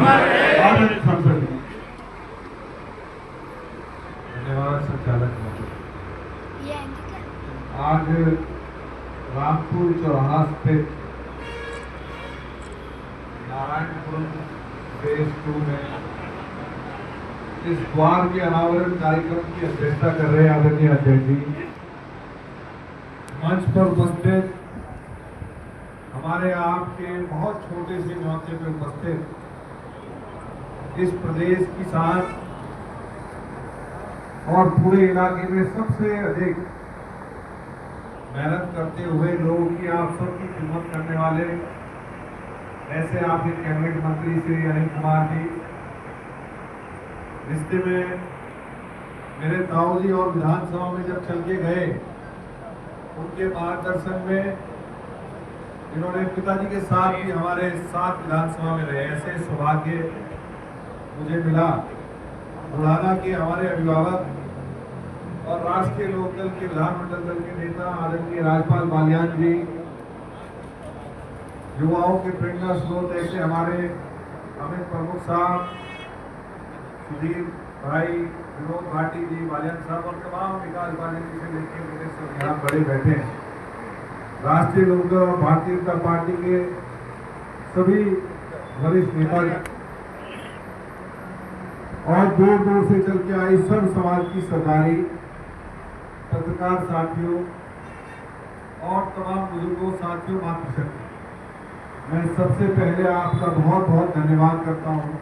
संसद। धन्यवाद संचालक महोदय। आज रामपुर चौराहा स्थित नारायणपुरम फेज 2 में इस द्वार के अनावरण कार्यक्रम की अध्यक्षता कर रहे आदरणीय अध्यक्ष जी, मंच पर उपस्थित हमारे आपके बहुत छोटे से न्योते पे उपस्थित इस प्रदेश किसान और पूरे इलाके में सबसे अधिक मेहनत करते हुए लोगों की आप सबकी खिदमत करने वाले ऐसे आपके कैबिनेट मंत्री श्री अनिल कुमार जी, रिश्ते में मेरे ताऊ जी और विधानसभा में जब चल के गए, उनके मार्गदर्शन में इन्होंने पिताजी के साथ भी हमारे साथ विधानसभा में रहे। ऐसे सौभाग्य मुझे मिला। बुढ़ाना के हमारे अभिभावक और राष्ट्रीय लोकदल के विधानमंडल दल के नेता आदरणीय राजपाल बालियान जी, युवाओं के प्रेरणा स्रोत ऐसे हमारे अमित प्रमुख साहब, सुधीर भाई, विनोद भाटी जी, बालियान साहब और तमाम विकास बालियान जी से लेकर मेरे सब यहाँ बड़े बैठे हैं। राष्ट्रीय लोकदल और भारतीय जनता पार्टी के सभी वरिष्ठ नेता और दूर दूर से चल के आई सब समाज की सरकारी पत्रकार साथियों और तमाम बुजुर्गों साथियों, मातृशक्ति, मैं सबसे पहले आपका बहुत बहुत धन्यवाद करता हूँ।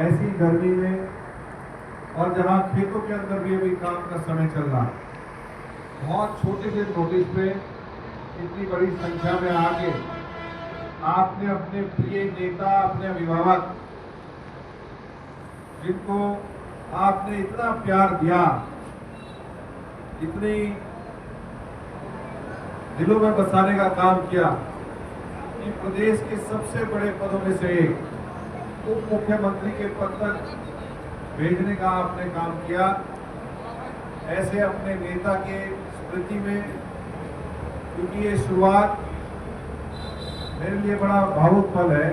ऐसी गर्मी में और जहाँ खेतों के अंदर भी अभी काम का समय चल रहा है, बहुत छोटे से नोटिस पे इतनी बड़ी संख्या में आके आपने अपने प्रिय नेता, अपने अभिभावक, जिनको आपने इतना प्यार दिया, इतनी दिलों में बसाने का काम किया कि प्रदेश के सबसे बड़े पदों में से एक उप मुख्यमंत्री के पद तक भेजने का आपने काम किया। ऐसे अपने नेता के स्मृति में, क्योंकि ये शुरुआत मेरे लिए बड़ा भावुक पल है।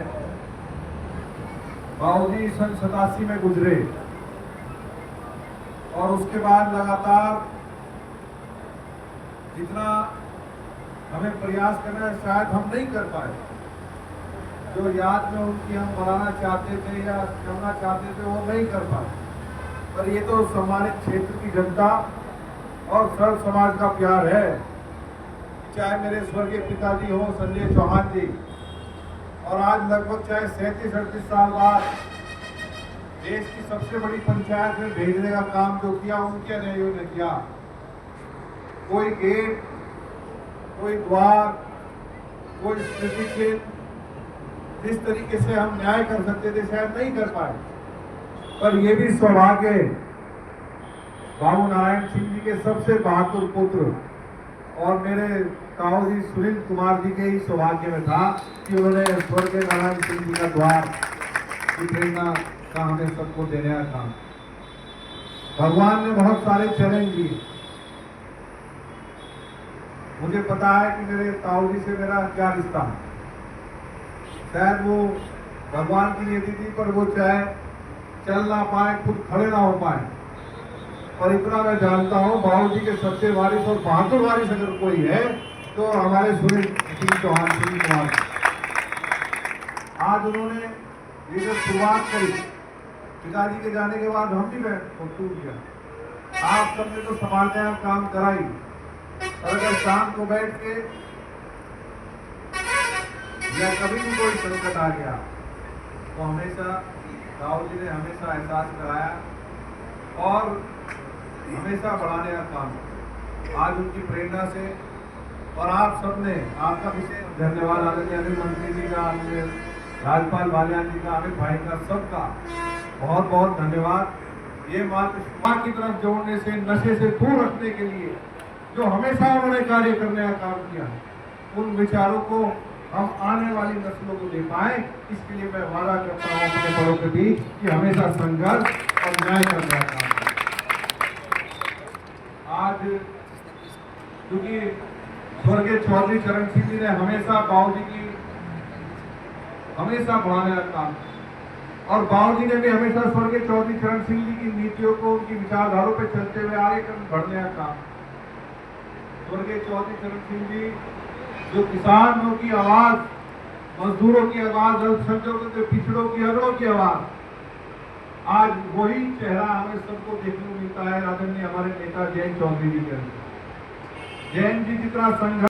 बाबूजी सन 87 में गुजरे और उसके बाद लगातार जितना हमें प्रयास करना है शायद हम नहीं कर पाए। जो याद में उनकी हम बनाना चाहते थे या करना चाहते थे वो नहीं कर पाए, पर ये तो सम्मानित क्षेत्र की जनता और सर्व समाज का प्यार है। चाहे मेरे स्वर्गीय पिताजी हो संजय चौहान जी, और आज लगभग चाहे 37-38 साल बाद देश की सबसे बड़ी पंचायत में भेजने का काम जो किया उनके अनुयायियों ने किया। कोई गेट, कोई द्वार, कोई स्मृति चिन्ह जिस तरीके से हम न्याय कर सकते थे शायद नहीं कर पाए, पर यह भी सौभाग्य बाबू नारायण सिंह जी के सबसे बहादुर पुत्र और मेरे ताऊ जी सुनील कुमार जी के ही सौभाग्य में था कि उन्होंने स्वर्गीय नारायण सिंह जी का द्वार की प्रेरणा का हमें सबको देने का काम। भगवान ने बहुत सारे चैलेंज दिए। मुझे पता है कि मेरे ताऊ जी से मेरा क्या रिश्ता है। शायद वो भगवान की नियति थी, पर वो चाहे चल ना पाए, खुद खड़े ना हो पाए, और इतना मैं जानता हूँ बाबूजी के सच्चे वारिस और बहादुर वारिस अगर कोई है तो हमारे सुनील सिंह चौहान सुनील कुमार। आज उन्होंने ये जो शुरुआत करी पिताजी के जाने के बाद, हम भी टूट गया। आप सबने तो संभालने का काम करा ही, और अगर शाम को बैठ के या कभी भी कोई संकट आ गया तो हमेशा राहुल जी ने हमेशा एहसास कराया और हमेशा बढ़ाने का काम। आज उनकी प्रेरणा से और आप सबने, आपका विशेष धन्यवाद आदरणीय अनिल मंत्री जी का, राजपाल बालियान जी का, अमित भाई का, सबका बहुत बहुत धन्यवाद। ये मात्र की तरफ जोड़ने से, नशे से दूर रखने के लिए जो हमेशा उन्होंने कार्य करने का काम किया, उन विचारों को हम आने वाली नस्लों को दे पाए, इसके लिए मैं वादा करता हूँ अपने बड़ों के बीच कि हमेशा संघर्ष और न्याय करने का काम। आज क्योंकि स्वर्गीय चौधरी चरण सिंह जी ने हमेशा बाबूजी की हमेशा बढ़ाने का काम, और बाबू जी ने भी हमेशा स्वर्गीय चौधरी चरण सिंह जी की नीतियों को, उनकी विचारधारों पर चलते हुए आगे बढ़ने का काम। स्वर्गीय चौधरी चरण सिंह जी जो किसानों की आवाज, मजदूरों की आवाज, अल्पसंख्यकों के, पिछड़ों की, अगड़ों की आवाज, आज वही चेहरा हमें सबको देखने को मिलता है आदरणीय हमारे नेता जयंत चौधरी जी के। जयंत जी जितना संघर्ष